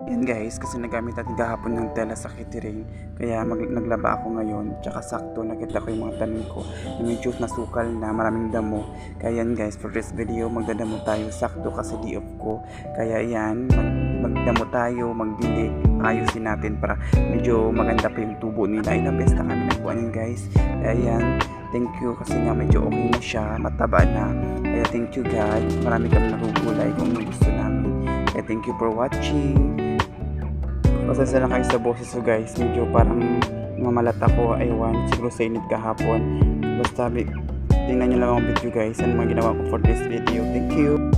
Yan guys, kasi nagamit natin kahapon ng tela sa catering, kaya naglaba ako ngayon. Tsaka sakto nakita ko yung mga tanim ko na medyo nasukal na, maraming damo. Kaya yan guys, for this video magdadamo tayo. Sakto kasi di off ko. Kaya yan, magdamo tayo, magdilig, ayusin natin para medyo maganda pa yung tubo nila. Ilang beses na kami nagbuwan yun guys. Kaya yan, thank you kasi nga medyo okay na siya, mataba na. Kaya thank you God, marami kami nagugulay kung gusto namin. Kaya thank you for watching. Pasensya lang kayo sa boses ko guys, medyo parang mamalat ako, aywan, siguro sa init kahapon. Basta tingnan nyo lang ang video guys, ano mga ginawa ko for this video. Thank you!